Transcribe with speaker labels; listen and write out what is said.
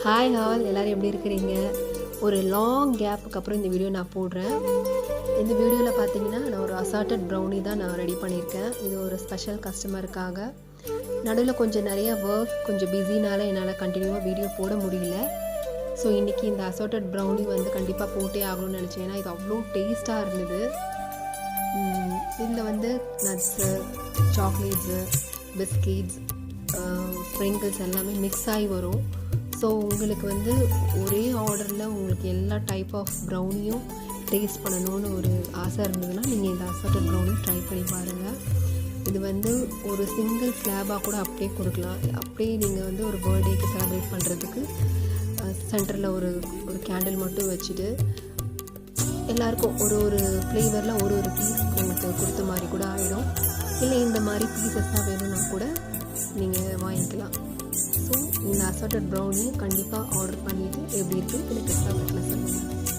Speaker 1: Hi all, எல்லோரும் எப்படி இருக்கிறீங்க? ஒரு லாங் கேப்புக்கு அப்புறம் இந்த வீடியோ நான் போடுறேன். இந்த வீடியோவில் பார்த்தீங்கன்னா நான் ஒரு அசார்ட்டட் ப்ரௌனி தான் நான் ரெடி பண்ணியிருக்கேன். இது ஒரு ஸ்பெஷல் கஸ்டமருக்காக. நடுவில் கொஞ்சம் நிறையா ஒர்க், கொஞ்சம் பிஸினால என்னால் கண்டினியூவாக வீடியோ போட முடியல. ஸோ இன்றைக்கி இந்த அசார்ட்டட் ப்ரௌனி வந்து கண்டிப்பாக போட்டே ஆகணும்னு நினச்சேன். ஏன்னா இது அவ்வளோ டேஸ்ட்டாக இருந்தது. இதில் வந்து நட்ஸு, சாக்லேட்ஸு, பிஸ்கெட்ஸ், ஸ்ப்ரிங்கிள்ஸ் எல்லாமே மிக்ஸ் ஆகி வரும். ஸோ உங்களுக்கு வந்து ஒரே ஆர்டரில் உங்களுக்கு எல்லா டைப் ஆஃப் ப்ரௌனியும் டேஸ்ட் பண்ணணும்னு ஒரு ஆசை இருந்ததுன்னா நீங்கள் இந்த அசார்ட்டட் ப்ரௌனி ட்ரை பண்ணி பாருங்கள். இது வந்து ஒரு சிங்கிள் ஸ்லாபாக கூட அப்படியே கொடுக்கலாம். அப்படியே நீங்கள் வந்து ஒரு பர்த்டேக்கு செலிப்ரேட் பண்ணுறதுக்கு சென்டரில் ஒரு கேண்டில் மட்டும் வச்சுட்டு எல்லாருக்கும் ஒரு ஃப்ளேவரில் ஒரு பீஸ் உங்களுக்கு கொடுத்த மாதிரி கூட ஆகிடும். இல்லை இந்த மாதிரி பீசஸ்லாம் வேணும்னா கூட நீங்கள் வாங்கிக்கலாம். ஸோ இந்த அசார்ட்டட் ப்ரௌனி கண்டிப்பாக ஆர்டர் பண்ணிவிட்டு எப்படி இருக்குன்னு எனக்கு கமெண்ட்டில் சொல்லுங்கள்.